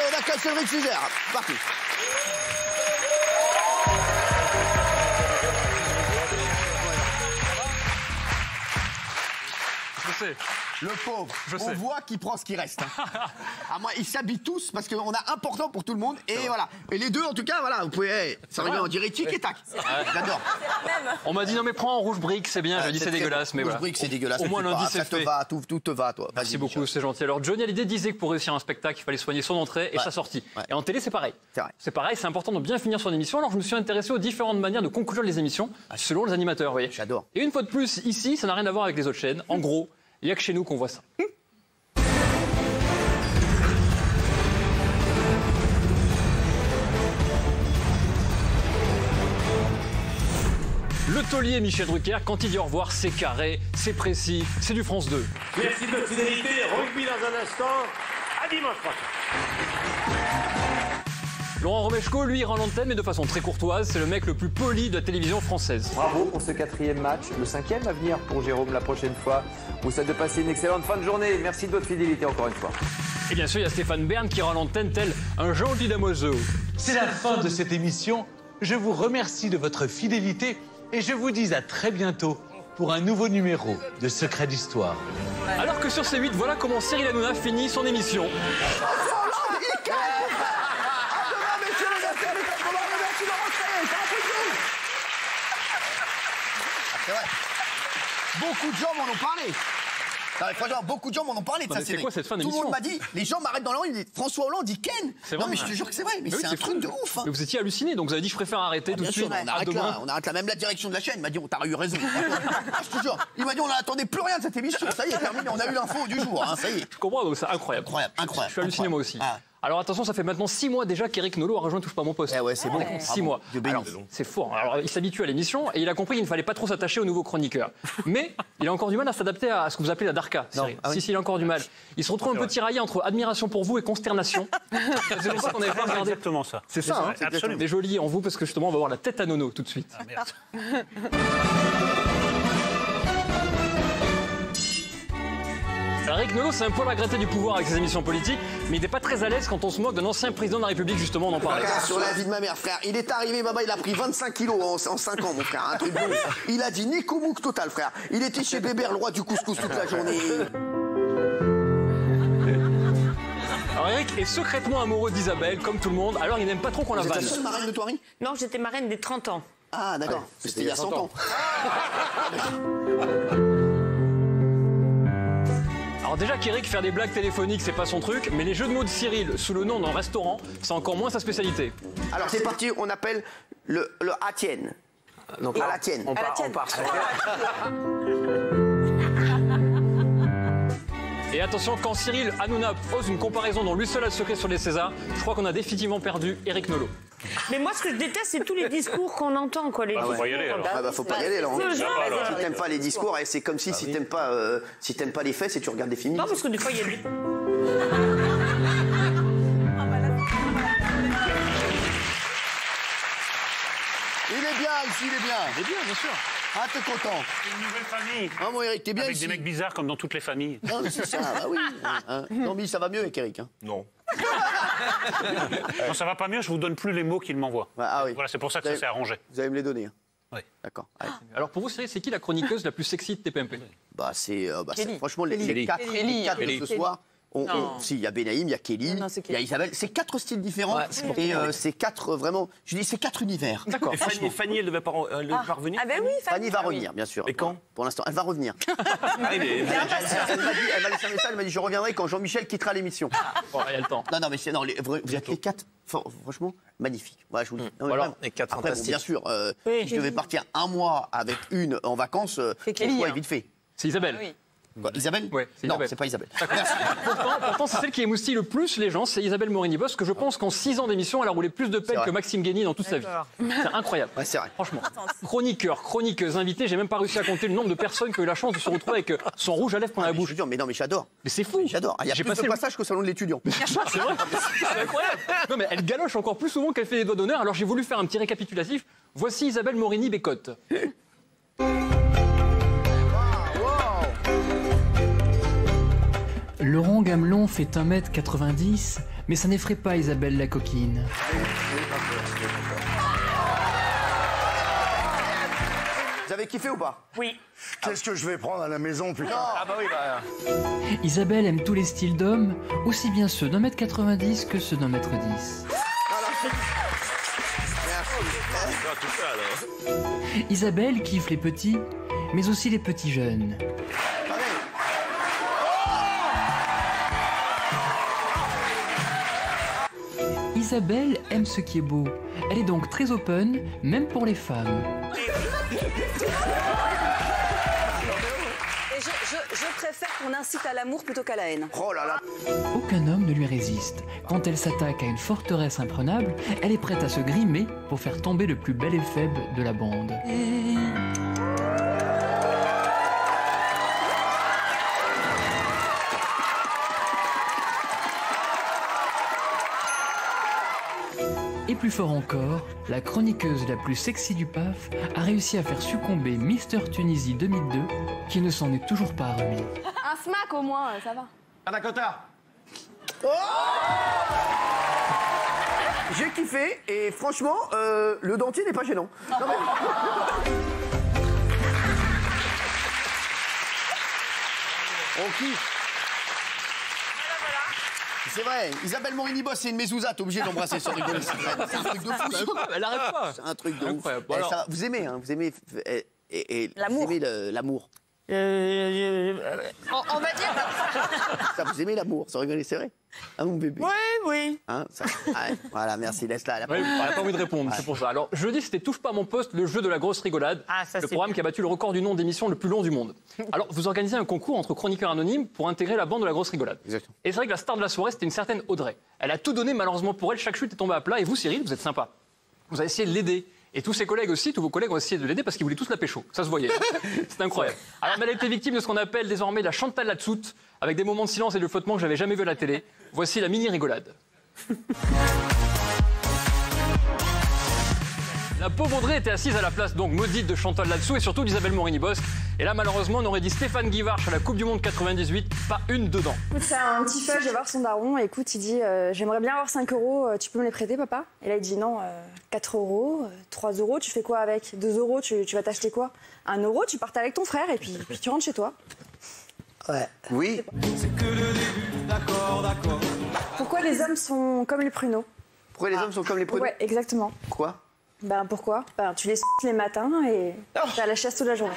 on accueille Cédric Cizère. Parti. Je sais. Le pauvre, on voit qu'il prend ce qui reste. Ah, moi, ils s'habillent tous parce qu'on a important pour tout le monde. Et voilà. Et les deux, en tout cas, voilà, vous pouvez. Ça revient, on dirait tic et tac. J'adore. On m'a dit non, mais prends en rouge brique, c'est bien. J'ai dit c'est dégueulasse, mais voilà. Rouge brique, c'est dégueulasse. Au moins lundi, c'est fait. Tout te va, toi. Merci beaucoup, c'est gentil. Alors, Johnny Hallyday disait que pour réussir un spectacle, il fallait soigner son entrée et sa sortie. Et en télé, c'est pareil. C'est pareil, c'est important de bien finir son émission. Alors, je me suis intéressé aux différentes manières de conclure les émissions selon les animateurs, vous voyez. J'adore. Et une fois de plus, ici, ça n'a rien à voir avec les autres chaînes. En gros, il n'y a que chez nous qu'on voit ça. Le taulier Michel Drucker, quand il dit au revoir, c'est carré, c'est précis, c'est du France 2. Merci de votre fidélité. Rugby dans un instant. À dimanche prochain. Laurent Romeshko, lui, il rend l'antenne, mais de façon très courtoise. C'est le mec le plus poli de la télévision française. Bravo pour ce 4e match, le 5e à venir pour Jérôme la prochaine fois. Vous souhaite de passer une excellente fin de journée. Merci de votre fidélité encore une fois. Et bien sûr, il y a Stéphane Bern qui rend l'antenne tel un gentil damoiseau. C'est la fin de cette émission. Je vous remercie de votre fidélité et je vous dis à très bientôt pour un nouveau numéro de Secrets d'Histoire. Alors que sur C8, voilà comment Cyril Hanouna finit son émission. C'est vrai. Beaucoup de gens m'en ont parlé. Non, mais franchement, beaucoup de gens m'en ont parlé de ça. C'est quoi cette fin d'émission ? Tout le monde m'a dit, les gens m'arrêtent dans la rue, ils disent François Hollande dit Ken. Non, mais je te jure que c'est vrai, mais c'est un truc de ouf. Mais vous étiez halluciné, donc vous avez dit je préfère arrêter tout de suite. On arrête là, même la direction de la chaîne m'a dit t'as eu raison. Je te jure, il m'a dit on n'attendait plus rien de cette émission, ça y est, terminé, on a eu l'info du jour, ça y est. Je comprends, donc c'est incroyable. Incroyable. Je suis halluciné moi aussi. Alors attention, ça fait maintenant 6 mois déjà qu'Éric Nolot a rejoint Touche pas mon poste. Eh ouais, c'est bon. 6 mois. C'est fort. Alors il s'habitue à l'émission et il a compris qu'il ne fallait pas trop s'attacher aux nouveaux chroniqueurs. Mais il a encore du mal à s'adapter à ce que vous appelez la darka. Si, il a encore du mal. Il se retrouve un peu tiraillé entre admiration pour vous et consternation. C'est pour ça qu'on avait pas regardé. Exactement ça. C'est ça, hein, absolument. Mais joli en vous parce que justement on va voir la tête à Nono tout de suite. Ah, merde. Alors Éric Nolot, c'est un poil regretté du pouvoir avec ses émissions politiques, mais il n'est pas très à l'aise quand on se moque d'un ancien président de la République, justement, on en parlait. Sur la vie de ma mère, frère, il est arrivé, baba, il a pris 25 kilos en 5 ans, mon frère, un truc de ouf. Il a dit Nikomouk total, frère. Il était chez Bébert, le roi du couscous toute la journée. Alors Éric est secrètement amoureux d'Isabelle, comme tout le monde, alors il n'aime pas trop qu'on la vanne. Vous êtes la seule marraine de Thoiry ? Non, j'étais marraine des 30 ans. Ah, d'accord. C'était il y a 100 ans. Alors déjà qu'Éric, faire des blagues téléphoniques, c'est pas son truc, mais les jeux de mots de Cyril sous le nom d'un restaurant, c'est encore moins sa spécialité. Alors c'est parti, on appelle le à tienne. Donc à la tienne. On part sur Et attention, quand Cyril Hanouna pose une comparaison dont lui seul a le secret sur les Césars, je crois qu'on a définitivement perdu Éric Nolot. Mais moi, ce que je déteste, c'est tous les discours qu'on entend, quoi. Faut pas y aller, alors. Ah bah faut pas y aller, là. Si t'aimes pas les discours, c'est comme si t'aimes pas les faits, c'est tu regardes des films. Non, parce que des fois, il y a du... Il est bien ici, il est bien. Il est bien sûr. Ah, t'es content. C'est une nouvelle famille. Ah, mon Eric, t'es bien Avec ici. des mecs bizarres comme dans toutes les familles. Non, c'est ça, bah oui. Non, mais ça va mieux avec Eric. Hein. Non. Quand ça va pas mieux, je vous donne plus les mots qu'il m'envoie. Ah oui. Voilà, c'est pour ça que ça s'est arrangé. Vous allez me les donner. Hein. Oui. D'accord. Allez. Alors pour vous, Cyril, c'est qui la chroniqueuse la plus sexy de TPMP? Bah, c'est franchement les quatre de ce soir. Si, il y a Benaïm, il y a Kelly, il y a Isabelle. C'est 4 styles différents et c'est 4 vraiment. Je dis, c'est 4 univers. D'accord. Et Fanny, elle devait pas revenir. Ah ben oui, Fanny va revenir, bien sûr. Et quand? Pour l'instant, elle va revenir. Elle m'a laissé un message, elle m'a dit je reviendrai quand Jean-Michel quittera l'émission. Bon, il y a le temps. Non, mais vous êtes les 4, franchement, magnifiques. Voilà, je vous le dis. Voilà, les 4 après, fantastiques. bien sûr, si je devais partir un mois avec une en vacances, le choix est vite fait. C'est Isabelle. Quoi, Isabelle? Ouais, c'est Non, Isabelle. c'est pas Isabelle. Pourtant, c'est celle qui émoustille le plus les gens, c'est Isabelle Morini-Bosse, que je pense qu'en 6 ans d'émission, elle a roulé plus de pelles que Maxime Guény dans toute sa vie. C'est incroyable. Ouais, c'est vrai. Franchement. Chroniqueur, chroniqueuse, invité, j'ai même pas réussi à compter le nombre de personnes qui ont eu la chance de se retrouver avec son rouge à lèvres plein la bouche. Mais non, mais j'adore. Mais c'est fou. J'adore. Il y a plus de passages qu'au salon de l'étudiant. C'est vrai. C'est incroyable. Non, mais elle galoche encore plus souvent qu'elle fait les doigts d'honneur, alors j'ai voulu faire un petit récapitulatif. Voici Isabelle Morini-Bécotte. Laurent Gamelon fait 1m90, Mais ça n'effraie pas Isabelle la coquine. Vous avez kiffé ou pas? Oui. Qu'est-ce que je vais prendre à la maison, putain? Ah bah oui, bah... Isabelle aime tous les styles d'hommes, aussi bien ceux d'1m90 que ceux d'1m10. Isabelle kiffe les petits, mais aussi les petits jeunes. Isabelle aime ce qui est beau. Elle est donc très open, même pour les femmes. Et je préfère qu'on incite à l'amour plutôt qu'à la haine. Oh là là. Aucun homme ne lui résiste. Quand elle s'attaque à une forteresse imprenable, elle est prête à se grimer pour faire tomber le plus bel et faible de la bande. Et plus fort encore, la chroniqueuse la plus sexy du PAF a réussi à faire succomber Mister Tunisie 2002, qui ne s'en est toujours pas remis. Un smack au moins, ça va. Panna Cotta. Oh, j'ai kiffé et franchement, le dentier n'est pas gênant. Non, mais... On kiffe. C'est vrai, Isabelle Morini-Bosse, c'est une mezouza, t'es obligé de l'embrasser sans rigoler. C'est un truc de fou. Elle arrête pas. C'est un truc de ouf. Alors... Ça, vous aimez, hein, vous aimez l'amour. Vous aimez l'amour. On va dire. Ça, vous aimez l'amour, sans rigoler, c'est vrai. Ah, mon bébé. Oui, oui. Hein, ça... ouais, voilà, merci, laisse-la. Ouais, elle n'a pas envie de répondre, c'est pour ça. Alors, jeudi, c'était Touche pas à mon poste, le jeu de la grosse rigolade. Ah, ça, le programme qui a battu le record du nombre d'émissions le plus long du monde. Alors, vous organisez un concours entre chroniqueurs anonymes pour intégrer la bande de la grosse rigolade. Exactement. Et c'est vrai que la star de la soirée, c'était une certaine Audrey. Elle a tout donné, malheureusement pour elle, chaque chute est tombée à plat. Et vous, Cyril, vous êtes sympa. Vous avez essayé de l'aider. Et tous ses collègues aussi, tous vos collègues ont essayé de l'aider parce qu'ils voulaient tous la pécho. Ça se voyait. C'est incroyable. Alors, elle a été victime de ce qu'on appelle désormais la Chantal là-dessous, avec des moments de silence et de flottement que j'avais jamais vu à la télé. Voici la mini-rigolade. La pauvre Audrey était assise à la place donc maudite de Chantal là-dessous et surtout d'Isabelle Morini-Bosque. Et là, malheureusement, on aurait dit Stéphane Guivarch à la Coupe du Monde 98, pas une dedans. Écoute, c'est un petit feu, je vais voir son daron. Écoute, il dit j'aimerais bien avoir 5 €, tu peux me les prêter, papa? Et là, il dit non, 4 €, 3 €, tu fais quoi avec? 2 €, tu vas t'acheter quoi? 1 €, tu partes avec ton frère et puis tu rentres chez toi. Ouais. Oui. C'est que le début, d'accord, d'accord. Pourquoi les hommes sont comme les pruneaux? Pourquoi les hommes sont comme les pruneaux? Ouais, exactement. Quoi? Ben pourquoi? Ben tu les les matins et t'as la chasse toute la journée.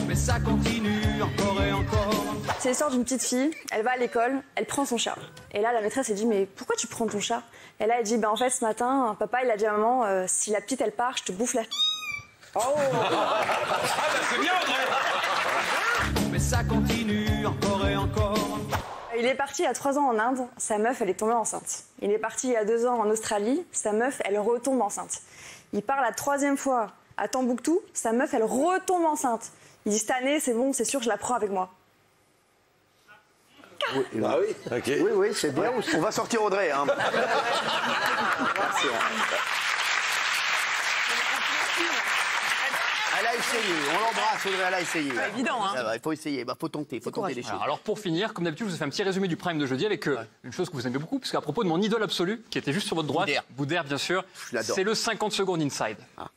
Mais ça continue encore et encore. C'est l'histoire d'une petite fille, elle va à l'école, elle prend son chat. Et là, la maîtresse, elle dit mais pourquoi tu prends ton chat? Et là, elle dit ben en fait, ce matin, papa, il a dit à maman, si la petite, elle part, je te bouffe la... Oh ah bah c'est bien, Audrey. Mais ça continue encore et encore. Il est parti il y a 3 ans en Inde, sa meuf, elle est tombée enceinte. Il est parti il y a 2 ans en Australie, sa meuf, elle retombe enceinte. Il part la 3e fois à Tombouctou, sa meuf, elle retombe enceinte. Il dit cette année, c'est bon, c'est sûr, je la prends avec moi. Oui, bah oui. Okay. Oui, oui, c'est bien. On va sortir Audrey. Hein. Elle a essayé, on l'embrasse, Audrey, elle a essayé. Pas évident, hein. Il faut essayer, faut tenter les choses. Alors pour finir, comme d'habitude, je vous ai fait un petit résumé du prime de jeudi avec une chose que vous aimez beaucoup, puisqu'à propos de mon idole absolue, qui était juste sur votre droite, Boudère bien sûr, c'est le 50 secondes inside. Ah.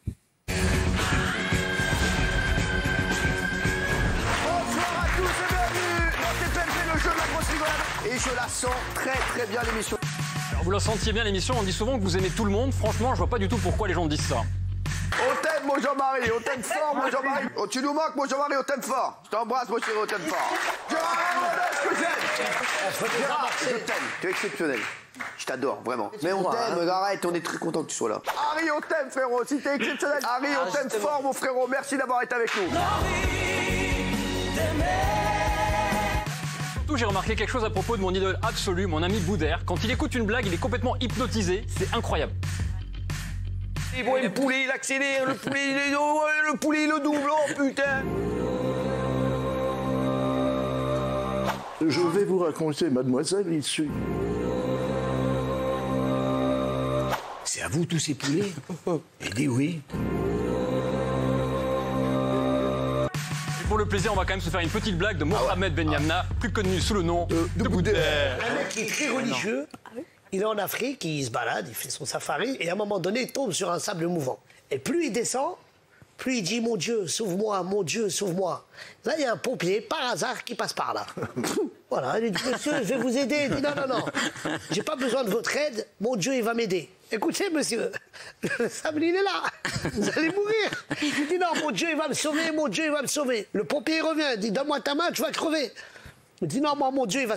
Bonsoir à tous et bienvenue dans TPMP, le jeu de la grosse rigolade. Et je la sens très très bien l'émission. Alors vous la sentiez bien l'émission, on dit souvent que vous aimez tout le monde, franchement je vois pas du tout pourquoi les gens disent ça. On t'aime, mon Jean-Marie, on t'aime fort, mon Jean-Marie. Oh, tu nous manques, mon Jean-Marie, on t'aime fort. Je t'embrasse, mon chéri, on t'aime fort. Gérard, je t'aime, tu es exceptionnel. Je t'adore, vraiment. Mais on t'aime, arrête, on est très content que tu sois là. Harry, on t'aime, frérot, si t'es exceptionnel. Harry, on t'aime fort, mon frérot, merci d'avoir été avec nous. Surtout, j'ai remarqué quelque chose à propos de mon idole absolue, mon ami Boudère. Quand il écoute une blague, il est complètement hypnotisé, c'est incroyable. Il voit le poulet, il accélère, le poulet, il le double, oh putain! Je vais vous raconter, mademoiselle, ici. C'est à vous tous ces poulets? Aidez, oui. Et pour le plaisir, on va quand même se faire une petite blague de Mohamed Ben Yamna, plus connu sous le nom de Boudère. Un mec qui est très religieux. Il est en Afrique, il se balade, il fait son safari, et à un moment donné, il tombe sur un sable mouvant. Et plus il descend, plus il dit « Mon Dieu, sauve-moi, mon Dieu, sauve-moi ». Là, il y a un pompier, par hasard, qui passe par là. Voilà, il dit « Monsieur, je vais vous aider ». Il dit « Non, non, non, j'ai pas besoin de votre aide, mon Dieu, il va m'aider ». Écoutez, monsieur, le sable, il est là, vous allez mourir. Il dit « Non, mon Dieu, il va me sauver, mon Dieu, il va me sauver ». Le pompier revient, il dit « Donne-moi ta main, tu vas crever ». Il dit « Non, moi, mon Dieu, il va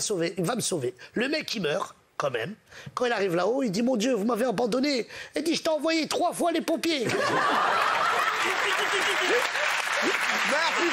me sauver ». Le mec, il meurt. Quand même. Quand il arrive là-haut, il dit « Mon Dieu, vous m'avez abandonné ». Il dit « Je t'ai envoyé 3 fois les pompiers ». Merci,